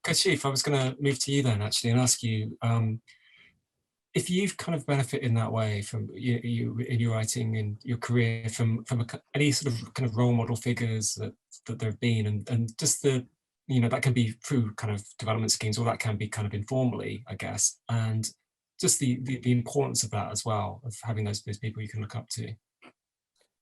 Kashif, I was going to move to you then, actually, and ask you if you've kind of benefited in that way from you in your writing and your career from any sort of kind of role model figures that there have been, and just that can be through kind of development schemes, or that can be kind of informally, I guess, and just the importance of that as well, of having those people you can look up to.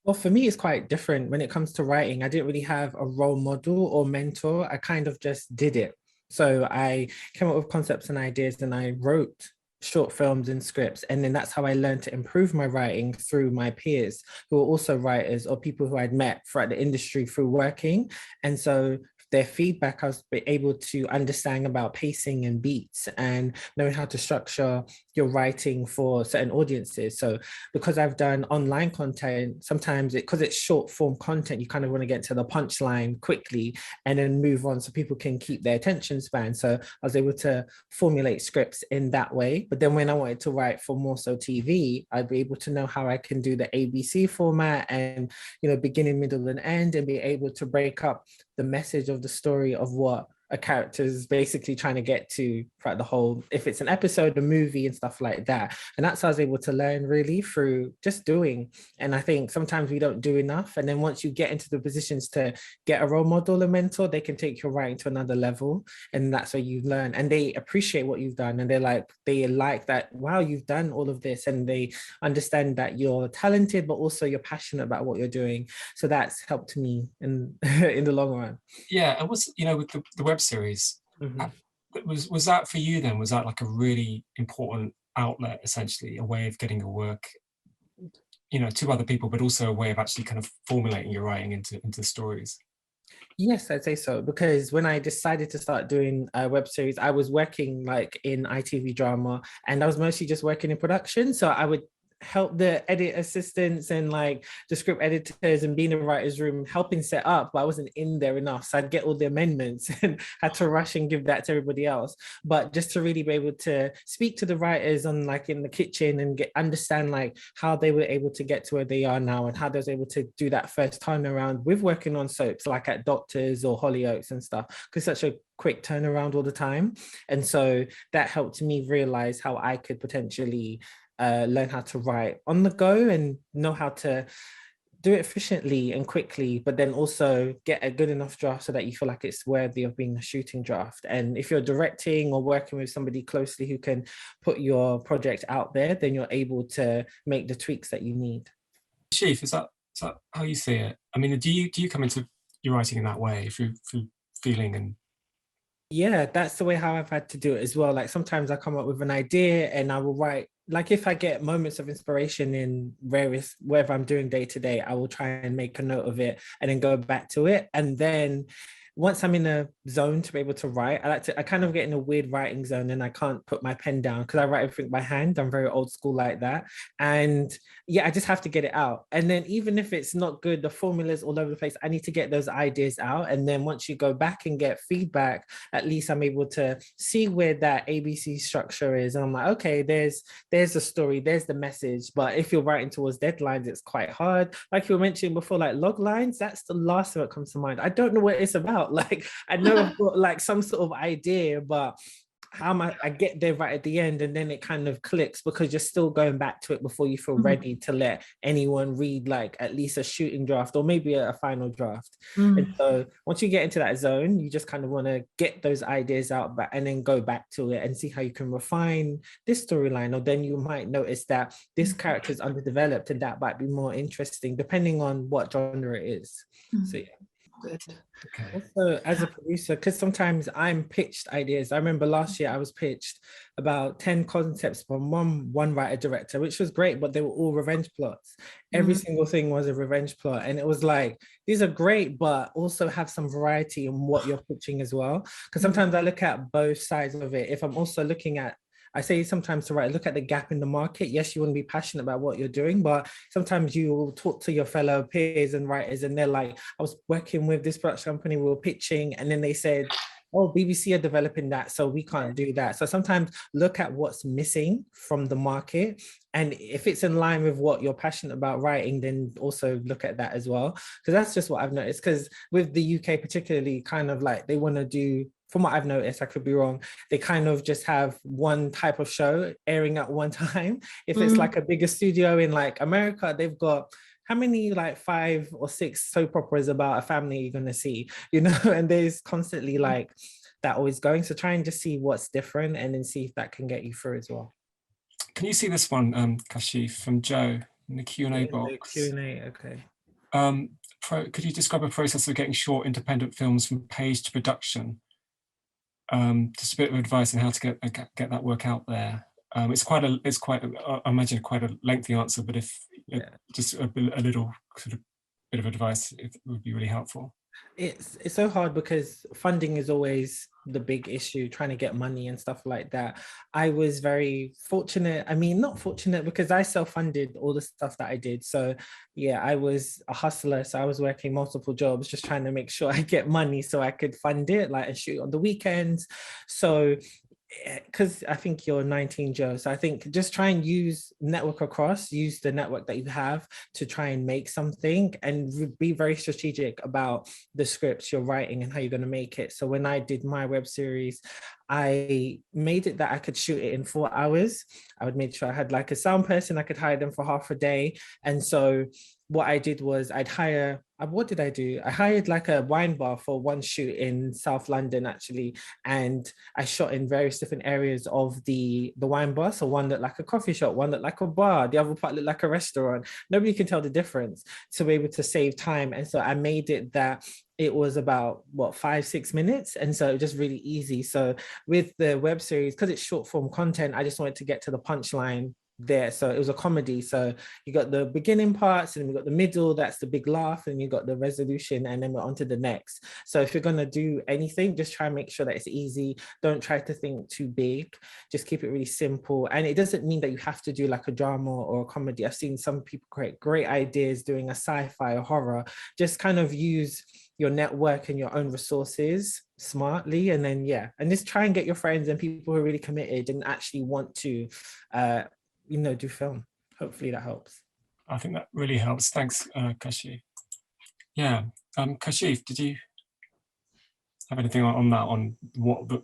Well, for me, it's quite different when it comes to writing. I didn't really have a role model or mentor. I kind of just did it. So I came up with concepts and ideas and I wrote short films and scripts. And then that's how I learned to improve my writing through my peers who are also writers or people who I'd met throughout the industry through working. And so their feedback, I was able to understand about pacing and beats and knowing how to structure your writing for certain audiences. So because I've done online content, sometimes because it's short form content, you kind of want to get to the punchline quickly and then move on so people can keep their attention span. So I was able to formulate scripts in that way. But then when I wanted to write for more so TV, I'd be able to know how I can do the ABC format and, beginning, middle, and end, and be able to break up the message of the story of what a character is basically trying to get to throughout the whole, if it's an episode, a movie and stuff like that. And that's how I was able to learn really through just doing. And I think sometimes we don't do enough. And then once you get into the positions to get a role model, a mentor, they can take your writing to another level. And that's where you learn. And they appreciate what you've done. And they like that, wow, you've done all of this. And they understand that you're talented, but also you're passionate about what you're doing. So that's helped me in the long run. Yeah, and with the web series, was that for you then? Was that like a really important outlet, essentially, a way of getting your work, to other people, but also a way of actually kind of formulating your writing into stories? Yes, I'd say so, because when I decided to start doing a web series, I was working like in ITV drama and I was mostly just working in production. So I would help the edit assistants and like the script editors and be in the writer's room helping set up, but I wasn't in there enough. So I'd get all the amendments and had to rush and give that to everybody else. But just to really be able to speak to the writers on like in the kitchen and understand like how they were able to get to where they are now and how they was able to do that first time around with working on soaps like at Doctors or Hollyoaks and stuff, because such a quick turnaround all the time. And so that helped me realize how I could potentially learn how to write on the go and know how to do it efficiently and quickly, but then also get a good enough draft so that you feel like it's worthy of being a shooting draft. And if you're directing or working with somebody closely who can put your project out there, then you're able to make the tweaks that you need. Chief, is that how you see it? I mean, do you come into your writing in that way through feeling and? Yeah, that's the way how I've had to do it as well. Like sometimes I come up with an idea and I will write, like if I get moments of inspiration in wherever I'm doing day to day, I will try and make a note of it and then go back to it. And then once I'm in a zone to be able to write, I kind of get in a weird writing zone and I can't put my pen down because I write everything by hand. I'm very old school like that. And yeah, I just have to get it out. And then even if it's not good, the formulas all over the place, I need to get those ideas out. And then once you go back and get feedback, at least I'm able to see where that ABC structure is. And I'm like, okay, there's the story, there's the message. But if you're writing towards deadlines, it's quite hard. Like you were mentioning before, like log lines, that's the last thing that comes to mind. I don't know what it's about. Like I know I've got like some sort of idea, but how I get there right at the end and then it kind of clicks because you're still going back to it before you feel ready to let anyone read like at least a shooting draft or maybe a final draft. And so once you get into that zone, you just kind of want to get those ideas out back and then go back to it and see how you can refine this storyline. Or then you might notice that this character is underdeveloped and that might be more interesting depending on what genre it is. So yeah. Good. Okay. Also, as a producer, because sometimes I'm pitched ideas. I remember last year I was pitched about 10 concepts from one writer director, which was great, but they were all revenge plots. Every single thing was a revenge plot. And it was like, these are great, but also have some variety in what you're pitching as well. Because sometimes I look at both sides of it. If I'm also looking at I say sometimes to write, look at the gap in the market. Yes, you want to be passionate about what you're doing, but sometimes you will talk to your fellow peers and writers and they're like, I was working with this production company, we were pitching, and then they said, oh, BBC are developing that, so we can't do that. So sometimes look at what's missing from the market. And if it's in line with what you're passionate about writing, then also look at that as well. Because that's just what I've noticed. Because with the UK particularly, kind of like they want to do from what I've noticed, I could be wrong, they kind of just have one type of show airing at one time. If it's like a bigger studio in like America, they've got how many, like 5 or 6 soap operas about a family you're gonna see, you know, and there's constantly like that always going. So try and just see what's different and then see if that can get you through as well. Can you see this one, Kashif, from Joe in the Q&A box? The Q&A, okay. Could you describe a process of getting short independent films from page to production? Just a bit of advice on how to get that work out there. It's quite I imagine quite a lengthy answer, but if just a little sort of bit of advice, it would be really helpful. It's so hard because funding is always the big issue, trying to get money and stuff like that. I was very fortunate. I mean, not fortunate because I self-funded all the stuff that I did. So yeah, I was a hustler. So I was working multiple jobs, just trying to make sure I get money so I could fund it, like, and shoot on the weekends. So because I think you're 19, Joe. So I think just try and use use the network that you have to try and make something, and be very strategic about the scripts you're writing and how you're going to make it. So when I did my web series, I made it that I could shoot it in 4 hours. I would make sure I had like a sound person, I could hire them for half a day. And so what I did was what did I do? I hired like a wine bar for one shoot in South London, actually. And I shot in various different areas of the wine bar. So one looked like a coffee shop, one looked like a bar, the other part looked like a restaurant. Nobody can tell the difference, to be able to save time. And so I made it that it was about 5-6 minutes. And so it was just really easy. So with the web series, because it's short form content, I just wanted to get to the punchline there. So it was a comedy. So you got the beginning parts, and we got the middle, that's the big laugh, and you got the resolution, and then we're on to the next. So if you're going to do anything, just try and make sure that it's easy. Don't try to think too big, just keep it really simple. And it doesn't mean that you have to do like a drama or a comedy. I've seen some people create great ideas doing a sci-fi or horror. Just kind of use your network and your own resources smartly, and then and just try and get your friends and people who are really committed and actually want to do film. Hopefully that helps. I think that really helps. Thanks, Kashif. Yeah, Kashif, did you have anything on that, on what the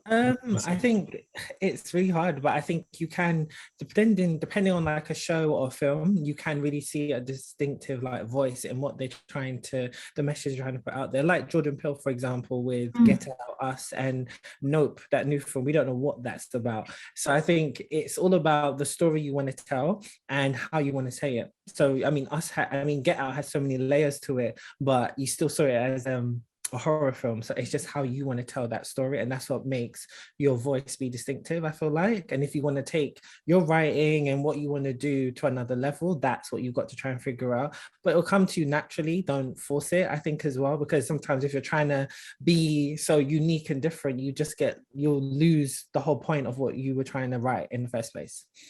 I think it's really hard, but I think you can, depending on like a show or a film, you can really see a distinctive like voice in what they're trying to, the message they're trying to put out there. Like Jordan Peele, for example, with Get Out, Us, and Nope, that new film. We don't know what that's about. So I think it's all about the story you want to tell and how you want to say it. So I mean, Get Out has so many layers to it, but you still saw it as a horror film. So it's just how you want to tell that story, and that's what makes your voice be distinctive, I feel like. And if you want to take your writing and what you want to do to another level, that's what you've got to try and figure out. But it'll come to you naturally. Don't force it, I think, as well, because sometimes if you're trying to be so unique and different, you'll lose the whole point of what you were trying to write in the first place.